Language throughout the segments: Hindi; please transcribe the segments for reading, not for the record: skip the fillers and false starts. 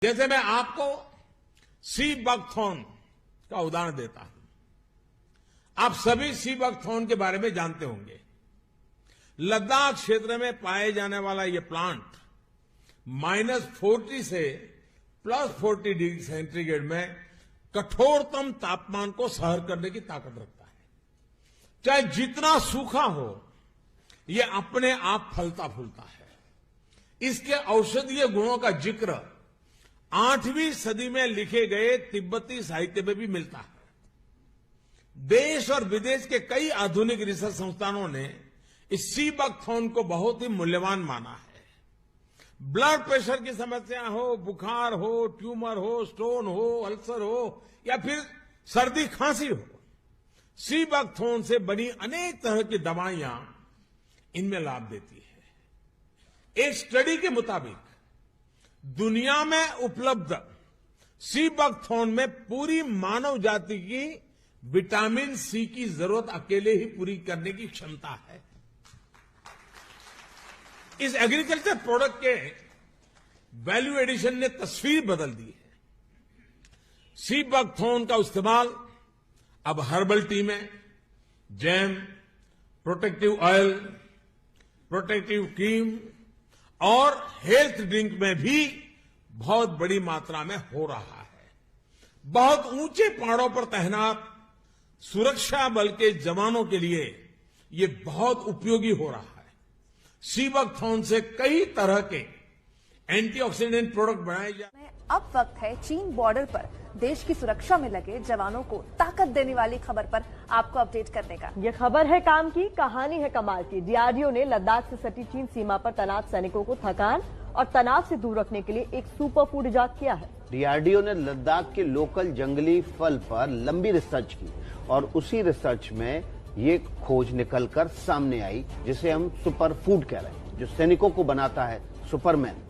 जैसे मैं आपको सी बकथॉर्न का उदाहरण देता हूं। आप सभी सी बकथॉर्न के बारे में जानते होंगे। लद्दाख क्षेत्र में पाए जाने वाला यह प्लांट -40 से +40 डिग्री सेंटीग्रेड में कठोरतम तापमान को सहन करने की ताकत रखता है। चाहे जितना सूखा हो, यह अपने आप फलता फूलता है। इसके औषधीय गुणों का जिक्र 8वीं सदी में लिखे गए तिब्बती साहित्य में भी मिलता है। देश और विदेश के कई आधुनिक रिसर्च संस्थानों ने इस सी बकथॉर्न को बहुत ही मूल्यवान माना है। ब्लड प्रेशर की समस्या हो, बुखार हो, ट्यूमर हो, स्टोन हो, अल्सर हो या फिर सर्दी खांसी हो, सी बकथॉर्न से बनी अनेक तरह की दवाइयां इनमें लाभ देती है। एक स्टडी के मुताबिक दुनिया में उपलब्ध सी बकथॉर्न में पूरी मानव जाति की विटामिन सी की जरूरत अकेले ही पूरी करने की क्षमता है। इस एग्रीकल्चर प्रोडक्ट के वैल्यू एडिशन ने तस्वीर बदल दी है। सी बकथॉर्न का इस्तेमाल अब हर्बल टी में, jam, protective oil, protective cream और हेल्थ ड्रिंक में भी बहुत बड़ी मात्रा में हो रहा है। बहुत ऊंचे पहाड़ों पर तैनात सुरक्षा बल के जवानों के लिए ये बहुत उपयोगी हो रहा है। सी बकथॉर्न से कई तरह के एंटीऑक्सीडेंट प्रोडक्ट बनाए जाए। अब वक्त है चीन बॉर्डर पर देश की सुरक्षा में लगे जवानों को ताकत देने वाली खबर पर आपको अपडेट करने का। ये खबर है काम की, कहानी है कमाल की। डीआरडीओ ने लद्दाख से सटी चीन सीमा पर तैनात सैनिकों को थकान और तनाव से दूर रखने के लिए एक सुपर फूड इजाद किया है। डीआरडीओ ने लद्दाख के लोकल जंगली फल पर लंबी रिसर्च की और उसी रिसर्च में ये खोज निकलकर सामने आई जिसे हम सुपर फूड कह रहे हैं, जो सैनिकों को बनाता है सुपरमैन।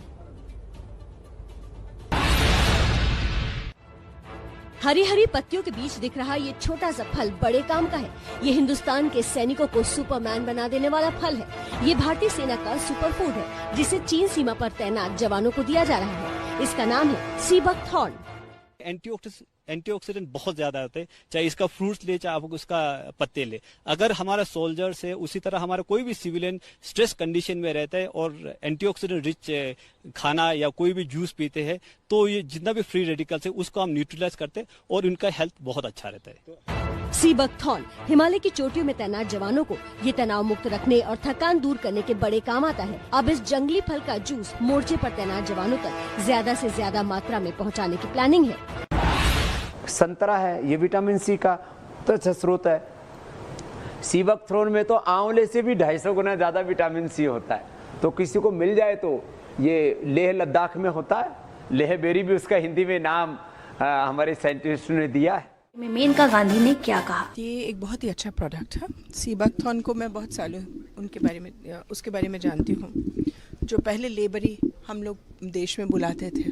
हरी हरी पत्तियों के बीच दिख रहा ये छोटा सा फल बड़े काम का है। ये हिंदुस्तान के सैनिकों को सुपरमैन बना देने वाला फल है। ये भारतीय सेना का सुपर फूड है जिसे चीन सीमा पर तैनात जवानों को दिया जा रहा है। इसका नाम है सी बकथॉर्न। एंटीऑक्सीडेंट बहुत ज्यादा होते हैं, चाहे इसका फ्रूट्स ले चाहे आप उसका पत्ते ले। अगर हमारा सोल्जर्स है, उसी तरह हमारा कोई भी सिविलियन स्ट्रेस कंडीशन में रहता है और एंटीऑक्सीडेंट रिच खाना या कोई भी जूस पीते हैं तो ये जितना भी फ्री रेडिकल्स है उसको हम न्यूट्रलाइज करते हैं और उनका हेल्थ बहुत अच्छा रहता है। सी बकथॉर्न हिमालय की चोटियों में तैनात जवानों को ये तनाव मुक्त रखने और थकान दूर करने के बड़े काम आता है। अब इस जंगली फल का जूस मोर्चे पर तैनात जवानों तक ज्यादा से ज्यादा मात्रा में पहुंचाने की प्लानिंग है। संतरा है, ये विटामिन सी का तो अच्छा स्रोत है। सी बकथॉर्न में तो आंवले से भी 250 गुना ज्यादा विटामिन सी होता है। तो किसी को मिल जाए तो ये लेह लद्दाख में होता है, लेह बेरी भी उसका हिंदी में नाम हमारे साइंटिस्ट ने दिया है। मेनका गांधी ने क्या कहा? ये एक बहुत ही अच्छा प्रोडक्ट है। सी बकथॉर्न को मैं बहुत सालों उसके बारे में जानती हूँ। जो पहले लेबरी हम लोग देश में बुलाते थे,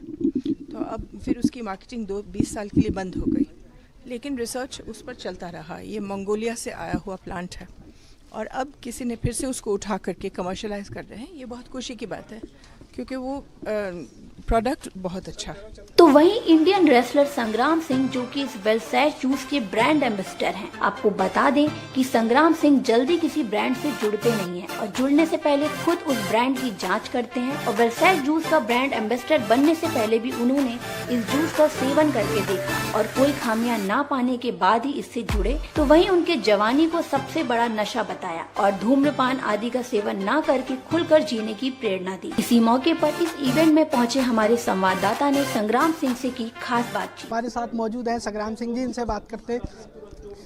तो अब फिर उसकी मार्केटिंग 20 साल के लिए बंद हो गई, लेकिन रिसर्च उस पर चलता रहा। ये मंगोलिया से आया हुआ प्लांट है और अब किसी ने फिर से उसको उठा करके कमर्शलाइज कर रहे हैं। ये बहुत खुशी की बात है क्योंकि वो प्रोडक्ट बहुत अच्छा है। तो वहीं इंडियन रेसलर संग्राम सिंह जो कि इस वेलसाइड जूस के ब्रांड एम्बेसडर हैं। आपको बता दें कि संग्राम सिंह जल्दी किसी ब्रांड से जुड़ते नहीं हैं और जुड़ने से पहले खुद उस ब्रांड की जांच करते हैं। और वेलसाइड जूस का ब्रांड एम्बेसडर बनने से पहले भी उन्होंने इस जूस का सेवन करके देखा और कोई खामियां ना पाने के बाद ही इससे जुड़े। तो वहीं उनके जवानी को सबसे बड़ा नशा बताया और धूम्रपान आदि का सेवन न करके खुलकर जीने की प्रेरणा दी। इसी मौके पर इस इवेंट में पहुंचे हमारे संवाददाता ने संग्राम सिंह से की खास बातचीत। हमारे साथ मौजूद हैं संग्राम सिंह जी, इनसे बात करते।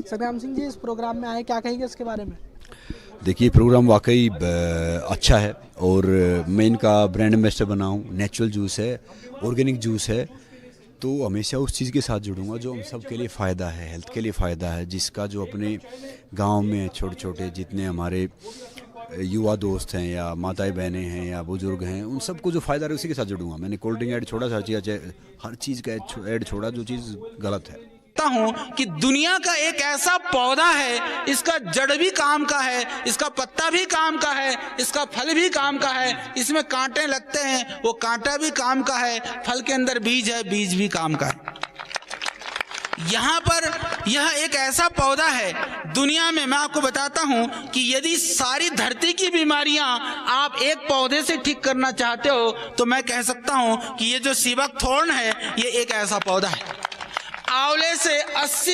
संग्राम सिंह जी, इस प्रोग्राम में आए, क्या कहेंगे इसके बारे में? देखिए, प्रोग्राम वाकई अच्छा है और मैं इनका ब्रांड एम्बेसडर बना हूँ। नेचुरल जूस है, ऑर्गेनिक जूस है, तो हमेशा उस चीज़ के साथ जुड़ूंगा जो हम सब के लिए फ़ायदा है, हेल्थ के लिए फ़ायदा है, जिसका जो अपने गाँव में छोटे छोटे जितने हमारे युवा दोस्त हैं या माताएं बहनें हैं या बुजुर्ग हैं, उन सबको जो फ़ायदा है उसी के साथ जुड़ूंगा। मैंने कोल्ड ड्रिंक ऐड छोड़ा, हर चीज़ का ऐड छोड़ा जो चीज़ गलत है। बताता हूं कि दुनिया का एक ऐसा पौधा है, इसका जड़ भी काम का है, इसका पत्ता भी काम का है, इसका फल भी काम का है, इसमें कांटे लगते हैं, वो कांटा भी काम का है, फल के अंदर बीज है, बीज भी काम का है। यहाँ पर यह एक ऐसा पौधा है दुनिया में, मैं आपको बताता हूं कि यदि सारी धरती की बीमारियां आप एक पौधे से ठीक करना चाहते हो तो मैं कह सकता हूं कि ये जो सीबक थॉर्न है ये एक ऐसा पौधा है। आंवले से 80